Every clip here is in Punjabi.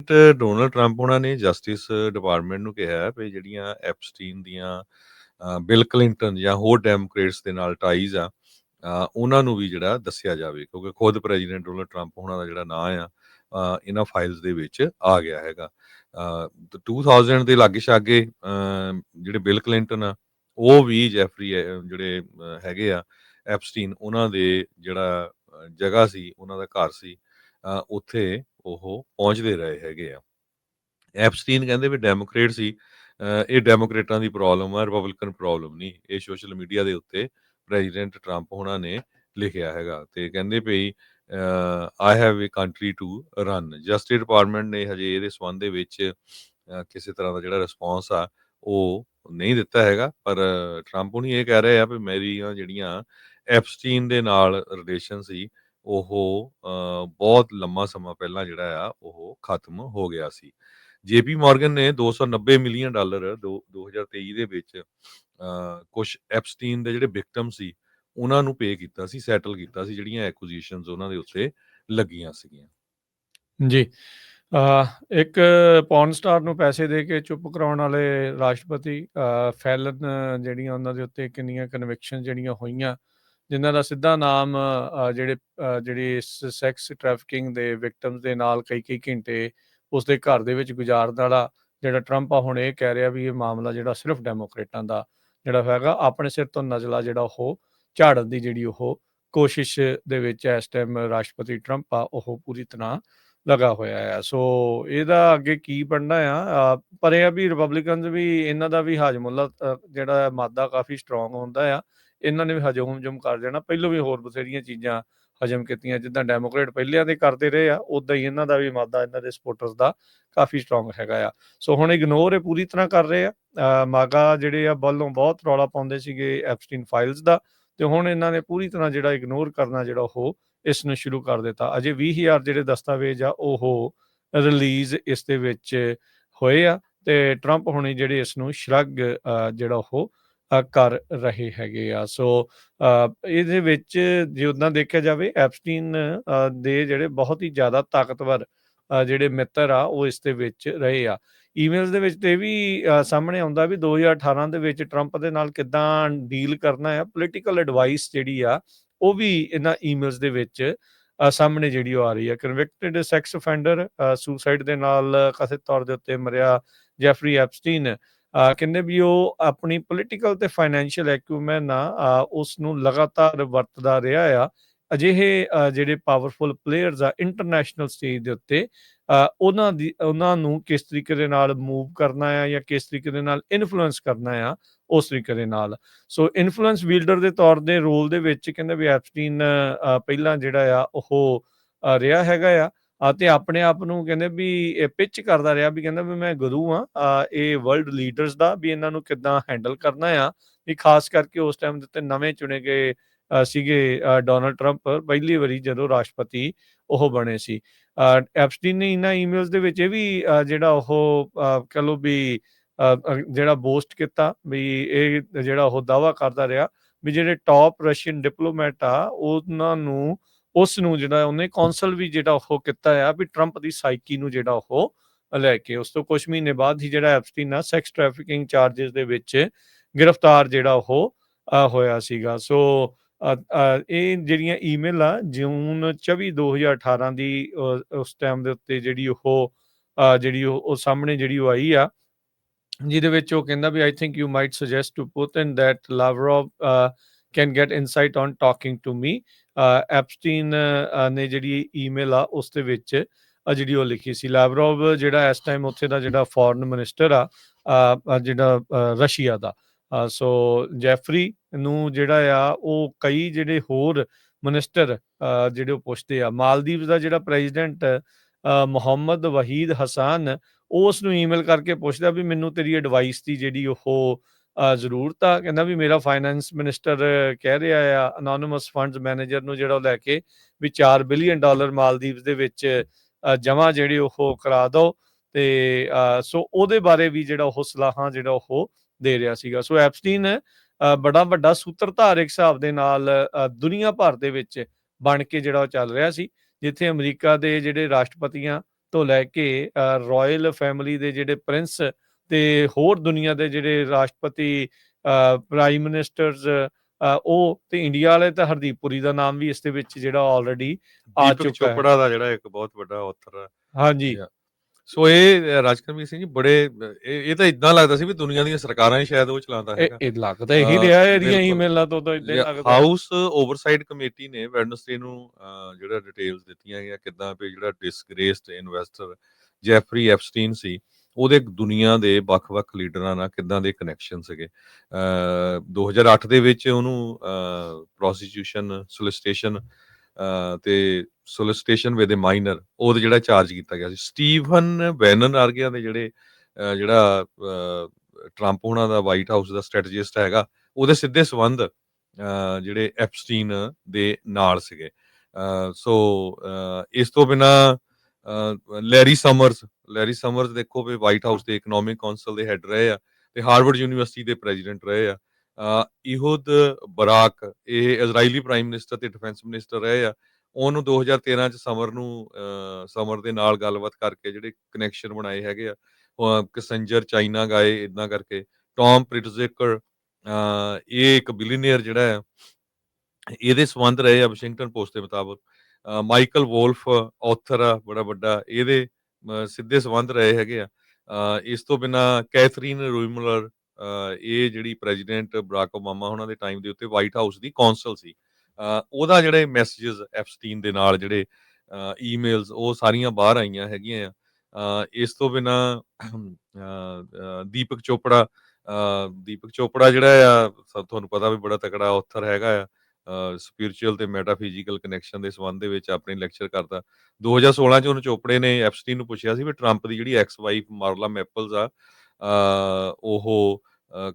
ਪ੍ਰੈਜ਼ੀਡੈਂਟ ਡੋਨਲਡ ਟਰੰਪ ਉਹਨਾਂ ਨੇ ਜਸਟਿਸ ਡਿਪਾਰਟਮੈਂਟ ਨੂੰ ਕਿਹਾ ਹੈ ਵੀ ਜਿਹੜੀਆਂ ਐਪਸਟੀਨ ਦੀਆਂ ਬਿਲ ਕਲਿੰਟਨ ਜਾਂ ਹੋਰ ਡੈਮੋਕ੍ਰੇਟਸ ਦੇ ਨਾਲ ਟਾਈਜ਼ ਆ ਉਹਨਾਂ ਨੂੰ ਵੀ ਜਿਹੜਾ ਦੱਸਿਆ ਜਾਵੇ, ਕਿਉਂਕਿ ਖੁਦ ਪ੍ਰੈਜ਼ੀਡੈਂਟ ਡੋਨਲਡ ਟਰੰਪ ਉਹਨਾਂ ਦਾ ਜਿਹੜਾ ਨਾਂ ਆ ਇਹਨਾਂ ਫਾਈਲਸ ਦੇ ਵਿੱਚ ਆ ਗਿਆ ਹੈਗਾ। 2000 ਦੇ ਲਾਗੇ ਛਾਗੇ ਜਿਹੜੇ ਬਿਲ ਕਲਿੰਟਨ ਆ ਉਹ ਵੀ ਜੈਫਰੀ ਜਿਹੜੇ ਹੈਗੇ ਆ ਐਪਸਟੀਨ, ਉਹਨਾਂ ਦੇ ਜਿਹੜਾ ਜਗ੍ਹਾ ਸੀ, ਉਹਨਾਂ ਦਾ ਘਰ ਸੀ, ਉੱਥੇ ਉਹ ਪਹੁੰਚਦੇ ਰਹੇ ਹੈਗੇ ਆ। ਐਪਸਟੀਨ ਕਹਿੰਦੇ ਵੀ ਡੈਮੋਕ੍ਰੇਟ ਸੀ। ਇਹ ਡੈਮੋਕ੍ਰੇਟਾਂ ਦੀ ਪ੍ਰੋਬਲਮ ਆ, ਰਿਪਬਲਿਕਨ ਪ੍ਰੋਬਲਮ ਨਹੀਂ। ਇਹ ਸੋਸ਼ਲ ਮੀਡੀਆ ਦੇ ਉੱਤੇ ਪ੍ਰੈਜ਼ੀਡੈਂਟ ਟਰੰਪ ਉਹਨਾਂ ਨੇ ਲਿਖਿਆ ਹੈਗਾ ਤੇ ਕਹਿੰਦੇ ਵੀ I have a country to run. Justice department ਨੇ ਹਜੇ ਇਹਦੇ ਸੰਬੰਧ ਦੇ ਵਿੱਚ ਕਿਸੇ ਤਰ੍ਹਾਂ ਦਾ ਜਿਹੜਾ ਰਿਸਪੌਂਸ ਆ ਉਹ ਨਹੀਂ ਦਿੱਤਾ ਹੈਗਾ, ਪਰ ਟਰੰਪ ਉਹਨੀ ਇਹ ਕਹਿ ਰਹੇ ਆ ਵੀ ਮੇਰੀਆਂ ਜਿਹੜੀਆਂ ਐਪਸਟੀਨ ਦੇ ਨਾਲ ਰਿਲੇਸ਼ਨ ਸੀ ਉਹ ਬਹੁਤ ਲੰਮਾ ਸਮਾਂ ਪਹਿਲਾਂ ਜਿਹੜਾ ਆ ਉਹ ਖਤਮ ਹੋ ਗਿਆ ਸੀ। ਜੇਪੀ ਮੋਰਗਨ ਨੇ $290 ਮਿਲੀਅਨ 2023 ਦੇ ਵਿੱਚ ਕੁਝ ਐਪਸਟੀਨ ਦੇ ਜਿਹੜੇ ਵਿਕਟਮ ਸੀ ਉਹਨਾਂ ਨੂੰ ਪੇ ਕੀਤਾ ਸੀ, ਸੈਟਲ ਕੀਤਾ ਸੀ, ਜਿਹੜੀਆਂ ਐਕੁਜੀਸ਼ਨਸ ਉਹਨਾਂ ਦੇ ਉੱਤੇ ਲੱਗੀਆਂ ਸੀਗੀਆਂ। ਜੀ, ਇੱਕ ਪੌਰਨ ਸਟਾਰ ਨੂੰ ਪੈਸੇ ਦੇ ਕੇ ਚੁੱਪ ਕਰਾਉਣ ਵਾਲੇ ਰਾਸ਼ਟਰਪਤੀ ਫੈਲਨ ਜਿਹੜੀਆਂ ਉਹਨਾਂ ਦੇ ਉੱਤੇ ਕਿੰਨੀਆਂ ਕਨਵਿਕਸ਼ਨ ਜਿਹੜੀਆਂ ਹੋਈਆਂ, ਜਿਨ੍ਹਾਂ ਦਾ ਸਿੱਧਾ ਨਾਮ ਜਿਹੜੀ ਸੈਕਸ ਟ੍ਰੈਫਿਕਿੰਗ ਦੇ ਵਿਕਟਮਸ ਦੇ ਨਾਲ ਕਈ ਘੰਟੇ ਉਸਦੇ ਘਰ ਦੇ ਵਿੱਚ ਗੁਜ਼ਾਰਨ ਵਾਲਾ ਜਿਹੜਾ ਟਰੰਪ ਆ ਹੁਣ ਇਹ ਕਹਿ ਰਿਹਾ ਵੀ ਇਹ ਮਾਮਲਾ ਜਿਹੜਾ ਸਿਰਫ ਡੈਮੋਕ੍ਰੇਟਾਂ ਦਾ ਜਿਹੜਾ ਹੈਗਾ, ਆਪਣੇ ਸਿਰ ਤੋਂ ਨਜ਼ਲਾ ਜਿਹੜਾ ਉਹ ਝਾੜਨ ਦੀ ਜਿਹੜੀ ਉਹ ਕੋਸ਼ਿਸ਼ ਦੇ ਵਿੱਚ ਇਸ ਟਾਈਮ ਰਾਸ਼ਟਰਪਤੀ ਟਰੰਪ ਆ ਉਹ ਪੂਰੀ ਤਰ੍ਹਾਂ ਲਗਾ ਹੋਇਆ ਆ। ਸੋ ਇਹਦਾ ਅੱਗੇ ਕੀ ਬਣਨਾ ਆ, ਪਰ ਇਹ ਆ ਵੀ ਰਿਪਬਲਿਕਨਸ ਵੀ ਇਹਨਾਂ ਦਾ ਵੀ ਹਾਜਮੁੱਲਾ ਜਿਹੜਾ ਮਾਦਾ ਕਾਫੀ ਸਟਰੋਂਗ ਹੁੰਦਾ ਆ, ਇਹਨਾਂ ਨੇ ਵੀ ਹਜਮ ਕਰ ਜਾਣਾ। ਪਹਿਲੋਂ ਵੀ ਹੋਰ ਬਥੇਰੀਆਂ ਚੀਜ਼ਾਂ ਹਜਮ ਕੀਤੀਆਂ, ਜਿੱਦਾਂ ਡੈਮੋਕ੍ਰੇਟ ਪਹਿਲਿਆਂ ਦੇ ਕਰਦੇ ਰਹੇ ਆ, ਉੱਦਾਂ ਹੀ ਇਹਨਾਂ ਦਾ ਵੀ ਮਾਦਾ ਇਹਨਾਂ ਦੇ ਸਪੋਰਟਰਸ ਦਾ ਕਾਫੀ ਸਟਰੋਂਗ ਹੈਗਾ ਆ। ਸੋ ਹੁਣ ਇਗਨੋਰ ਇਹ ਪੂਰੀ ਤਰ੍ਹਾਂ ਕਰ ਰਹੇ ਆ। ਮਾਗਾ ਜਿਹੜੇ ਆ ਵੱਲੋਂ ਬਹੁਤ ਰੌਲਾ ਪਾਉਂਦੇ ਸੀਗੇ ਐਪਸਟੀਨ ਫਾਈਲਸ ਦਾ, ਤੇ ਹੁਣ ਇਹਨਾਂ ਨੇ ਪੂਰੀ ਤਰ੍ਹਾਂ ਜਿਹੜਾ ਇਗਨੋਰ ਕਰਨਾ ਜਿਹੜਾ ਉਹ ਇਸ ਨੂੰ ਸ਼ੁਰੂ ਕਰ ਦਿੱਤਾ। ਅਜੇ 20,000 ਜਿਹੜੇ ਦਸਤਾਵੇਜ਼ ਆ ਉਹ ਰਿਲੀਜ਼ ਇਸ ਦੇ ਵਿੱਚ ਹੋਏ ਆ, ਤੇ ਟਰੰਪ ਹੁਣੇ ਜਿਹੜੇ ਇਸ ਨੂੰ ਸ਼ਰਗ ਜਿਹੜਾ ਉਹ ਕਰ ਰਹੇ ਹੈਗੇ ਆ। ਸੋ ਇਹਦੇ ਵਿੱਚ ਜੇ ਉੱਦਾਂ ਦੇਖਿਆ ਜਾਵੇ, ਐਪਸਟੀਨ ਦੇ ਜਿਹੜੇ ਬਹੁਤ ਹੀ ਜ਼ਿਆਦਾ ਤਾਕਤਵਰ ਜਿਹੜੇ ਮਿੱਤਰ ਆ ਉਹ ਇਸ ਦੇ ਵਿੱਚ ਰਹੇ ਆ। ਈਮੇਲਸ ਦੇ ਵਿੱਚ ਤੇ ਵੀ ਸਾਹਮਣੇ ਆਉਂਦਾ ਵੀ 2018 ਦੇ ਵਿੱਚ ਟਰੰਪ ਦੇ ਨਾਲ ਕਿੱਦਾਂ ਡੀਲ ਕਰਨਾ ਆ। ਪੋਲੀਟੀਕਲ ਐਡਵਾਈਸ ਜਿਹੜੀ ਆ ਉਹ ਵੀ ਇਹਨਾਂ ਈਮੇਲਸ ਦੇ ਵਿੱਚ ਸਾਹਮਣੇ ਜਿਹੜੀ ਉਹ ਆ ਰਹੀ ਹੈ। ਕਨਵਿਕਟਡ ਸੈਕਸ ਅਫੈਂਡਰ ਸੁਸਾਈਡ ਦੇ ਨਾਲ ਕਥਿਤ ਤੌਰ ਦੇ ਉੱਤੇ ਮਰਿਆ ਜੈਫਰੀ ਐਪਸਟੀਨ ਕਹਿੰਦੇ ਵੀ ਉਹ ਆਪਣੀ ਪੋਲੀਟੀਕਲ ਤੇ ਫਾਈਨੈਂਸ਼ੀਅਲ ਐਕੂਮੈਨ ਆ ਉਸ ਨੂੰ ਲਗਾਤਾਰ ਵਰਤਦਾ ਰਿਹਾ ਆ। ਅਜਿਹੇ ਜਿਹੜੇ ਪਾਵਰਫੁਲ ਪਲੇਅਰਸ ਆ ਇੰਟਰਨੈਸ਼ਨਲ ਸਟੇਜ ਦੇ ਉੱਤੇ ਉਹਨਾਂ ਨੂੰ ਕਿਸ ਤਰੀਕੇ ਦੇ ਨਾਲ ਮੂਵ ਕਰਨਾ ਆ ਜਾਂ ਕਿਸ ਤਰੀਕੇ ਦੇ ਨਾਲ ਇਨਫਲੂਐਂਸ ਕਰਨਾ ਆ, ਉਸ ਤਰੀਕੇ ਦੇ ਨਾਲ। ਸੋ ਇਨਫਲੂਐਂਸ ਵੀਲਡਰ ਦੇ ਤੌਰ ਦੇ ਰੋਲ ਦੇ ਵਿੱਚ ਕਹਿੰਦੇ ਵੀ ਐਪਸਟੀਨ ਪਹਿਲਾਂ ਜਿਹੜਾ ਆ ਉਹ ਰਿਹਾ ਹੈਗਾ ਆ, ਤੇ ਆਪਣੇ ਆਪ ਨੂੰ ਕਹਿੰਦੇ ਵੀ ਇਹ ਪਿਚ ਕਰਦਾ ਰਿਹਾ ਵੀ ਕਹਿੰਦਾ ਵੀ ਮੈਂ ਗੁਰੂ ਆ ਇਹ ਵਰਲਡ ਲੀਡਰਸ ਦਾ, ਵੀ ਇਹਨਾਂ ਨੂੰ ਕਿੱਦਾਂ ਹੈਂਡਲ ਕਰਨਾ ਆ। ਵੀ ਖਾਸ ਕਰਕੇ ਉਸ ਟਾਈਮ ਦੇ ਉੱਤੇ ਨਵੇਂ ਚੁਣੇ ਗਏ ਸੀਗੇ ਡੋਨਲਡ ਟਰੰਪ ਪਹਿਲੀ ਵਾਰੀ ਜਦੋਂ ਰਾਸ਼ਟਰਪਤੀ ਉਹ ਬਣੇ ਸੀ। ਐਪਸਟੀਨ ਨੇ ਇਹਨਾਂ ਈਮੇਲਸ ਦੇ ਵਿੱਚ ਇਹ ਵੀ ਜਿਹੜਾ ਉਹ ਕਹਿ ਲਓ ਵੀ ਜਿਹੜਾ ਬੋਸਟ ਕੀਤਾ ਵੀ ਇਹ ਜਿਹੜਾ ਉਹ ਦਾਅਵਾ ਕਰਦਾ ਰਿਹਾ ਵੀ ਜਿਹੜੇ ਟੌਪ ਰਸ਼ੀਅਨ ਡਿਪਲੋਮੈਟ ਆ ਉਹਨਾਂ ਨੂੰ ਉਸ ਨੂੰ ਜਿਹੜਾ ਉਹਨੇ ਕੌਂਸਲ ਵੀ ਜਿਹੜਾ ਉਹ ਕੀਤਾ ਆ ਵੀ ਟਰੰਪ ਦੀ ਸਾਈਕੀ ਨੂੰ ਜਿਹੜਾ ਉਹ ਲੈ ਕੇ। ਉਸ ਤੋਂ ਕੁਝ ਮਹੀਨੇ ਬਾਅਦ ਹੀ ਜਿਹੜਾ ਐਪਸਟੀਨ ਆ ਸੈਕਸ ਟ੍ਰੈਫਿਕਿੰਗ ਚਾਰजेस ਦੇ ਵਿੱਚ ਗ੍ਰਿਫਤਾਰ ਜਿਹੜਾ ਉਹ ਹੋਇਆ ਸੀਗਾ। ਸੋ ਇਹ ਜਿਹੜੀਆਂ ਈਮੇਲ ਆ ਜੂਨ 24 2018 ਦੀ ਉਸ ਟਾਈਮ ਦੇ ਉੱਤੇ ਜਿਹੜੀ ਉਹ ਸਾਹਮਣੇ ਜਿਹੜੀ ਉਹ ਆਈ ਆ, ਜਿਹਦੇ ਵਿੱਚ ਉਹ ਕਹਿੰਦਾ ਵੀ I think you might suggest to Putin that Lavrov can get insight on talking to me. Epstein ਨੇ ਜਿਹੜੀ ਈਮੇਲ ਆ ਉਸ ਦੇ ਵਿੱਚ ਜਿਹੜੀ ਉਹ ਲਿਖੀ ਸੀ। ਲਾਵਰੋਵ ਜਿਹੜਾ ਇਸ ਟਾਈਮ ਉੱਥੇ ਦਾ ਜਿਹੜਾ ਫੋਰਨ ਮਿਨਿਸਟਰ ਆ ਜਿਹੜਾ ਰਸ਼ੀਆ ਦਾ। ਸੋ ਜੈਫਰੀ ਨੂੰ ਜਿਹੜਾ ਆ ਉਹ ਕਈ ਜਿਹੜੇ ਹੋਰ ਮਿਨਿਸਟਰ ਜਿਹੜੇ ਉਹ ਪੁੱਛਦੇ ਆ। ਮਾਲਦੀਵ ਦਾ ਜਿਹੜਾ ਪ੍ਰੈਜ਼ੀਡੈਂਟ ਮੁਹੰਮਦ ਵਹੀਦ ਹਸਨ ਉਸ ਨੂੰ ਈਮੇਲ ਕਰਕੇ ਪੁੱਛਦਾ ਵੀ ਮੈਨੂੰ ਤੇਰੀ ਐਡਵਾਈਸ ਦੀ ਜਿਹੜੀ ਉਹ ਜ਼ਰੂਰਤ ਆ। ਕਹਿੰਦਾ ਵੀ ਮੇਰਾ ਫਾਈਨੈਂਸ ਮਿਨਿਸਟਰ ਕਹਿ ਰਿਹਾ ਆ ਅਨੋਨਿਮਸ ਫੰਡਸ ਮੈਨੇਜਰ ਨੂੰ ਜਿਹੜਾ ਲੈ ਕੇ ਵੀ $4 ਬਿਲੀਅਨ ਮਾਲਦੀਵ ਦੇ ਵਿੱਚ ਜਮ੍ਹਾਂ ਜਿਹੜੇ ਉਹ ਕਰਾ ਦਿਓ, ਤੇ ਸੋ ਉਹਦੇ ਬਾਰੇ ਵੀ ਜਿਹੜਾ ਉਹ ਸਲਾਹਾਂ ਜਿਹੜਾ ਉਹ ਦੇ ਰਿਹਾ ਸੀਗਾ। ਸੋ ਐਪਸਟੀਨ ਬੜਾ ਵੱਡਾ ਸੂਤਰਧਾਰ ਇੱਕ ਹਿਸਾਬ ਦੇ ਨਾਲ ਦੁਨੀਆ ਭਰ ਦੇ ਵਿੱਚ ਬਣ ਕੇ ਜਿਹੜਾ ਉਹ ਚੱਲ ਰਿਹਾ ਸੀ, ਜਿੱਥੇ ਅਮਰੀਕਾ ਦੇ ਜਿਹੜੇ ਰਾਸ਼ਟਰਪਤੀਆਂ ਤੋਂ ਲੈ ਕੇ ਰਾਇਲ ਫੈਮਿਲੀ ਦੇ ਜਿਹੜੇ ਪ੍ਰਿੰਸ ਤੇ ਹੋਰ ਦੁਨੀਆ ਦੇ ਜਿਹੜੇ ਰਾਸ਼ਟਰਪਤੀ, ਪ੍ਰਾਈਮ ਮਿਨਿਸਟਰਸ, ਉਹ ਤੇ ਇੰਡੀਆ ਵਾਲੇ ਤਾਂ ਹਰਦੀਪ ਪੁਰੀ ਦਾ ਨਾਮ ਵੀ ਇਸ ਦੇ ਵਿੱਚ ਜਿਹੜਾ ਆਲਰੇਡੀ ਆ ਦੀਪਕ ਚੁੱਕਾ ਹੈ। ਚੋਪੜਾ ਦਾ ਜਿਹੜਾ ਇੱਕ ਬਹੁਤ ਵੱਡਾ ਆਥਰ ਹਾਂਜੀ। ਆ। ਸੋ ਇਹ ਰਾਜਕਰਮੀਤ ਸਿੰਘ ਜੀ ਬੜੇ ਇਹ ਤਾਂ ਇਦਾਂ ਲੱਗਦਾ ਸੀ ਵੀ ਦੁਨੀਆ ਦੀਆਂ ਸਰਕਾਰਾਂ ਹੀ ਸ਼ਾਇਦ ਉਹ ਚਲਾਉਂਦਾ ਹੈਗਾ। ਇਹ ਲੱਗਦਾ ਇਹੀ ਰਿਹਾ ਇਹਦੀਆਂ ਬਿਲਕੁਲ। ਈਮੇਲਾਂ ਤੋਂ ਤਾਂ ਇਦਾਂ ਹੀ ਲੱਗਦਾ। ਹਾਊਸ ਓਵਰਸਾਈਟ ਕਮੇਟੀ ਨੇ ਵੈਡਨਸਡੇ ਨੂੰ ਜਿਹੜਾ ਡਿਟੇਲਸ ਦਿੱਤੀਆਂ ਗਈਆਂ ਕਿੱਦਾਂ ਵੀ ਜਿਹੜਾ ਡਿਸਗ੍ਰੇਸਡ ਇਨਵੈਸਟਰ ਜੈਫਰੀ ਐਪਸਟੀਨ ਸੀ, ਉਹਦੇ ਦੁਨੀਆ ਦੇ ਵੱਖ-ਵੱਖ ਲੀਡਰਾਂ ਨਾਲ ਕਿੱਦਾਂ ਦੇ ਕਨੈਕਸ਼ਨ ਸੀਗੇ। 2008 ਦੇ ਵਿੱਚ ਉਹਨੂੰ ਪ੍ਰੋਸੀਕਿਊਸ਼ਨ ਸੋਲਿਸਿਟੇਸ਼ਨ ਤੇ ਸੋਲਿਸਿਟੇਸ਼ਨ ਵਿਦ ਅ ਮਾਈਨਰ ਉਹਦੇ ਜਿਹੜਾ ਚਾਰਜ ਕੀਤਾ ਗਿਆ ਸੀ। ਸਟੀਵਨ ਬੈਨਨ ਵਰਗਿਆਂ ਦੇ ਜਿਹੜੇ ਜਿਹੜਾ ਟਰੰਪ ਉਹਨਾਂ ਦਾ ਵਾਈਟ ਹਾਊਸ ਦਾ ਸਟ੍ਰੈਟਜਿਸਟ ਹੈਗਾ, ਉਹਦੇ ਸਿੱਧੇ ਸੰਬੰਧ ਜਿਹੜੇ ਐਪਸਟੀਨ ਦੇ ਨਾਲ ਸੀਗੇ। ਸੋ ਇਸ ਤੋਂ ਬਿਨਾਂ ਲੈਰੀ ਸਮਰਸ ਦੇਖੋ ਵੀ ਵਾਈਟ ਹਾਊਸ ਦੇ ਇਕਨੋਮਿਕ ਕਾਉਂਸਲ ਦੇ ਹੈਡ ਰਹੇ ਆ ਤੇ ਹਾਰਵਰਡ ਯੂਨੀਵਰਸਿਟੀ ਦੇ ਪ੍ਰੈਜ਼ੀਡੈਂਟ ਰਹੇ ਆ। ਇਹੁਦ ਬਰਾਕ ਇਹ ਇਜ਼ਰਾਈਲੀ ਪ੍ਰਾਈਮ ਮਿਨਿਸਟਰ ਤੇ ਡਿਫੈਂਸ ਮਿਨਿਸਟਰ ਰਹੇ ਆ। ਉਹਨੂੰ 2013 ਚ ਸਮਰ ਦੇ ਨਾਲ ਗੱਲਬਾਤ ਕਰਕੇ ਜਿਹੜੇ ਕਨੈਕਸ਼ਨ ਬਣਾਏ ਹੈਗੇ ਆ, ਕਿਸੰਜਰ ਚਾਈਨਾ ਗਏ ਇਦਾਂ ਕਰਕੇ। ਟੌਮ ਪ੍ਰਿਟਜ਼ਿਕਰ ਇਹ ਇੱਕ ਬਿਲੀਨੀਅਰ ਜਿਹੜਾ ਹੈ, ਇਹਦੇ ਸੰਬੰਧ ਰਹੇ ਆ ਵਾਸ਼ਿੰਗਟਨ ਪੋਸਟ ਦੇ ਮੁਤਾਬਕ। ਮਾਈਕਲ ਵੋਲਫ ਆਥਰ ਆ ਬੜਾ ਵੱਡਾ, ਇਹਦੇ ਸਿੱਧੇ ਸੰਬੰਧ ਰਹੇ ਹੈਗੇ ਆ। ਇਸ ਤੋਂ ਬਿਨਾਂ ਕੈਥਰੀਨ ਰੂਮਲਰ, ਇਹ ਜਿਹੜੀ ਪ੍ਰੈਜ਼ੀਡੈਂਟ ਬਰਾਕ ਓਬਾਮਾ ਉਹਨਾਂ ਦੇ ਟਾਈਮ ਦੇ ਉੱਤੇ ਵਾਈਟ ਹਾਊਸ ਦੀ ਕੌਂਸਲ ਸੀ। ਉਹਦਾ ਜਿਹੜੇ ਮੈਸੇजेस ਐਪਸਟੀਨ ਦੇ ਨਾਲ ਜਿਹੜੇ ਈਮੇਲਸ ਉਹ ਸਾਰੀਆਂ ਬਾਹਰ ਆਈਆਂ ਹੈਗੀਆਂ ਆ। ਇਸ ਤੋਂ ਬਿਨਾਂ ਦੀਪਕ ਚੋਪੜਾ ਜਿਹੜਾ ਆ ਤੁਹਾਨੂੰ ਪਤਾ ਵੀ ਬੜਾ ਤਕੜਾ ਆਥਰ ਹੈਗਾ ਆ। ਸਪਿਰਿਚੁਅਲ ਤੇ ਮੈਟਾਫਿਜ਼ੀਕਲ ਕਨੈਕਸ਼ਨ ਦੇ ਸੰਬੰਧ ਦੇ ਵਿੱਚ ਆਪਣੇ ਲੈਕਚਰ ਕਰਦਾ। 2016 ਚ ਉਹਨੂੰ ਚੋਪੜੇ ਨੇ ਐਪਸਟੀਨ ਨੂੰ ਪੁੱਛਿਆ ਸੀ ਵੀ ਟਰੰਪ ਦੀ ਜਿਹੜੀ ਐਕਸ ਵਾਈਫ ਮਾਰਲਾ ਮੈਪਲਸ ਆ, ਉਹ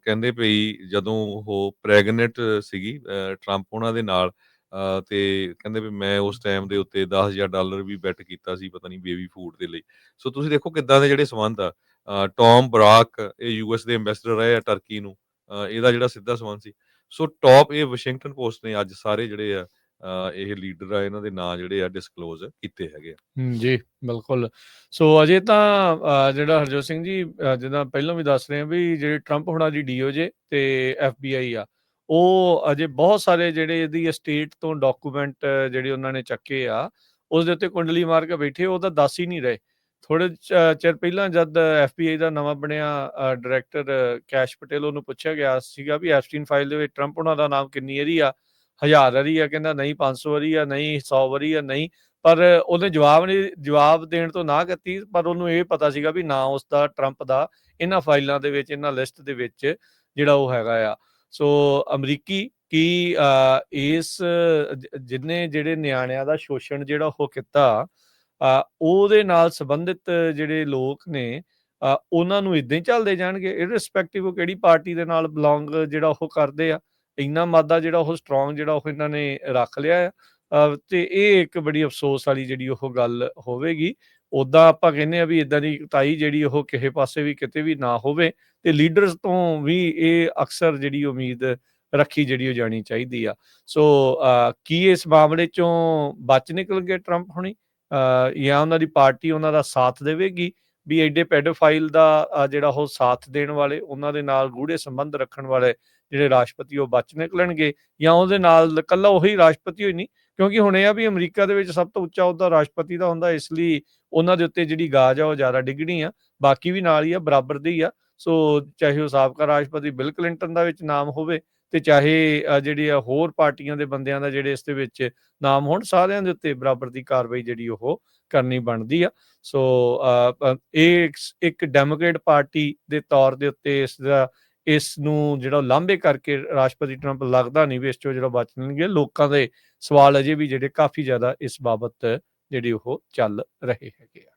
ਕਹਿੰਦੇ ਪਈ ਜਦੋਂ ਉਹ ਪ੍ਰੈਗਨੈਂਟ ਸੀਗੀ ਟਰੰਪ ਉਹਨਾਂ ਦੇ ਨਾਲ, ਤੇ ਕਹਿੰਦੇ ਵੀ ਮੈਂ ਉਸ ਟਾਈਮ ਦੇ ਉੱਤੇ $10,000 ਵੀ ਬੈਟ ਕੀਤਾ ਸੀ ਪਤਾ ਨਹੀਂ ਬੇਬੀ ਫੂਡ ਦੇ ਲਈ। ਸੋ ਤੁਸੀਂ ਦੇਖੋ ਕਿੱਦਾਂ ਦੇ ਜਿਹੜੇ ਸੰਬੰਧ ਆ। ਟੌਮ ਬਰਾਕ ਇਹ ਯੂਐਸ ਦੇ ਐਂਬੈਸਡਰ ਰਹੇ ਆ ਟਰਕੀ ਨੂੰ, ਇਹਦਾ ਜਿਹੜਾ ਸਿੱਧਾ ਸੰਬੰਧ ਸੀ। ਸੋ ਟੌਪ ਇਹ ਵਾਸ਼ਿੰਗਟਨ ਪੋਸਟ ਨੇ ਅੱਜ ਸਾਰੇ ਜਿਹੜੇ ਆ ਇਹ ਲੀਡਰ ਆ ਇਹਨਾਂ ਦੇ ਨਾਂ ਜਿਹੜੇ ਆ ਡਿਸਕਲੋਜ਼ ਕੀਤੇ ਹੈਗੇ ਆ। ਜੀ ਬਿਲਕੁਲ। ਸੋ ਅਜੇ ਤਾਂ ਜਿਹੜਾ ਹਰਜੋਤ ਸਿੰਘ ਜੀ ਜਿੱਦਾਂ ਪਹਿਲਾਂ ਵੀ ਦੱਸ ਰਹੇ ਆ ਵੀ ਜਿਹੜੇ ਟਰੰਪ ਹੁਣਾਂ ਦੀ DOJ ਤੇ FBI ਆ, ਉਹ ਅਜੇ ਬਹੁਤ ਸਾਰੇ ਜਿਹੜੇ ਇਹਦੀ ਸਟੇਟ ਤੋਂ ਡਾਕੂਮੈਂਟ ਜਿਹੜੇ ਉਹਨਾਂ ਨੇ ਚੱਕੇ ਆ, ਉਸ ਦੇ ਉੱਤੇ ਕੁੰਡਲੀ ਮਾਰ ਕੇ ਬੈਠੇ, ਉਹ ਤਾਂ ਦੱਸ ਹੀ ਨਹੀਂ ਰਹੇ। ਥੋੜੇ ਚਿਰ ਪਹਿਲਾਂ ਜਦ FBI ਦਾ ਨਵਾਂ ਬਣਿਆ ਡਾਇਰੈਕਟਰ ਕੈਸ਼ ਪਟੇਲ, ਉਹਨੂੰ ਪੁੱਛਿਆ ਗਿਆ ਸੀਗਾ ਵੀ ਐਪਸਟੀਨ ਫਾਈਲ ਦੇ ਵਿੱਚ ਟਰੰਪ ਉਹਨਾਂ ਦਾ ਨਾਮ ਕਿੰਨੀ ਵਾਰੀ ਆ, 1000 ਵਾਰੀ ਆ, ਕਹਿੰਦਾ ਨਹੀਂ 500 ਵਾਰੀ ਆ, ਨਹੀਂ 100 ਵਾਰੀ ਆ, ਨਹੀਂ। ਪਰ ਉਹਨੇ ਜਵਾਬ ਦੇਣ ਤੋਂ ਨਾ ਕੀਤੀ, ਪਰ ਉਹਨੂੰ ਇਹ ਪਤਾ ਸੀਗਾ ਵੀ ਨਾਂ ਉਸਦਾ ਟਰੰਪ ਦਾ ਇਹਨਾਂ ਫਾਈਲਾਂ ਦੇ ਵਿੱਚ, ਇਹਨਾਂ ਲਿਸਟ ਦੇ ਵਿੱਚ ਜਿਹੜਾ ਉਹ ਹੈਗਾ ਆ। ਸੋ ਅਮਰੀਕੀ ਕੀ ਇਸ ਜਿੰਨੇ ਜਿਹੜੇ ਨਿਆਣਿਆਂ ਦਾ ਸ਼ੋਸ਼ਣ ਜਿਹੜਾ ਉਹ ਕੀਤਾ, ਉਹਦੇ ਨਾਲ ਸੰਬੰਧਿਤ ਜਿਹੜੇ ਲੋਕ ਨੇ, ਉਹਨਾਂ ਨੂੰ ਇਦਾਂ ਹੀ ਚੱਲਦੇ ਜਾਣਗੇ ਇਰਰਿਸਪੈਕਟਿਵ ਉਹ ਕਿਹੜੀ ਪਾਰਟੀ ਦੇ ਨਾਲ ਬਿਲੋਂਗ ਜਿਹੜਾ ਉਹ ਕਰਦੇ ਆ। ਇੰਨਾ ਮਾਦਾ ਜਿਹੜਾ ਉਹ ਸਟਰੋਂਗ ਜਿਹੜਾ ਉਹ ਇਹਨਾਂ ਨੇ ਰੱਖ ਲਿਆ ਆ। ਤੇ ਇਹ ਇੱਕ ਬੜੀ ਅਫਸੋਸ ਵਾਲੀ ਜਿਹੜੀ ਉਹ ਗੱਲ ਹੋਵੇਗੀ। ਉੱਦਾਂ ਆਪਾਂ ਕਹਿੰਦੇ ਆ ਵੀ ਇਦਾਂ ਦੀ ਕੁਤਾਈ ਜਿਹੜੀ ਉਹ ਕਿਸੇ ਪਾਸੇ ਵੀ ਕਿਤੇ ਵੀ ਨਾ ਹੋਵੇ, ਤੇ ਲੀਡਰਸ ਤੋਂ ਵੀ ਇਹ ਅਕਸਰ ਜਿਹੜੀ ਉਮੀਦ ਰੱਖੀ ਜਿਹੜੀ ਉਹ ਜਾਣੀ ਚਾਹੀਦੀ ਆ। ਸੋ ਕੀ ਇਸ ਮਾਮਲੇ ਚੋਂ ਬਚ ਨਿਕਲ ਗਏ ਟਰੰਪ ਹੁਣੀ, ਜਾਂ ਉਹਨਾਂ ਦੀ ਪਾਰਟੀ ਉਹਨਾਂ ਦਾ ਸਾਥ ਦੇਵੇਗੀ ਵੀ ਐਡੇ ਪੈਡੋਫਾਈਲ ਦਾ ਜਿਹੜਾ ਉਹ ਸਾਥ ਦੇਣ ਵਾਲੇ, ਉਹਨਾਂ ਦੇ ਨਾਲ ਗੂੜੇ ਸੰਬੰਧ ਰੱਖਣ ਵਾਲੇ ਜਿਹੜੇ ਰਾਸ਼ਟਰਪਤੀ ਉਹ ਬਚ ਨਿਕਲਣਗੇ, ਜਾਂ ਉਹਦੇ ਨਾਲ ਇਕੱਲਾ ਉਹੀ ਰਾਸ਼ਟਰਪਤੀ ਹੋਈ ਨਹੀਂ। ਕਿਉਂਕਿ ਹੁਣ ਇਹ ਆ ਵੀ ਅਮਰੀਕਾ ਦੇ ਵਿੱਚ ਸਭ ਤੋਂ ਉੱਚਾ ਅਹੁਦਾ ਰਾਸ਼ਟਰਪਤੀ ਦਾ ਹੁੰਦਾ, ਇਸ ਲਈ ਉਹਨਾਂ ਦੇ ਉੱਤੇ ਜਿਹੜੀ ਗਾਜ ਆ ਉਹ ਜ਼ਿਆਦਾ ਡਿੱਗਣੀ ਆ। ਬਾਕੀ ਵੀ ਨਾਲ ਹੀ ਆ, ਬਰਾਬਰ ਦੇ ਹੀ ਆ। ਸੋ ਚਾਹੇ ਉਹ ਸਾਬਕਾ ਰਾਸ਼ਟਰਪਤੀ ਬਿਲ ਕਲਿੰਟਨ ਦਾ ਵਿੱਚ ਨਾਮ ਹੋਵੇ, ਤੇ ਚਾਹੇ ਜਿਹੜੇ ਹੋਰ ਪਾਰਟੀਆਂ ਦੇ ਬੰਦਿਆਂ ਦਾ ਜਿਹੜੇ ਇਸ ਦੇ ਵਿੱਚ ਨਾਮ ਹੋਣ, ਸਾਰਿਆਂ ਦੇ ਉੱਤੇ ਬਰਾਬਰ ਦੀ ਕਾਰਵਾਈ ਜਿਹੜੀ ਉਹ ਕਰਨੀ ਬਣਦੀ ਆ। ਸੋ ਇਹ ਇੱਕ ਡੈਮੋਕ੍ਰੇਟ ਪਾਰਟੀ ਦੇ ਤੌਰ ਦੇ ਉੱਤੇ ਇਸ ਨੂੰ ਜਿਹੜਾ ਲਾਂਭੇ ਕਰਕੇ ਰਾਸ਼ਟਰਪਤੀ ਟਰੰਪ ਲੱਗਦਾ ਨਹੀਂ ਵੀ ਇਸ ਚੋਂ ਜਿਹੜਾ ਬਚ ਲੈਣਗੇ। ਲੋਕਾਂ ਦੇ ਸਵਾਲ ਅਜੇ ਵੀ ਜਿਹੜੇ ਕਾਫੀ ਜ਼ਿਆਦਾ ਇਸ ਬਾਬਤ ਜਿਹੜੇ ਉਹ ਚੱਲ ਰਹੇ ਹੈਗੇ ਆ।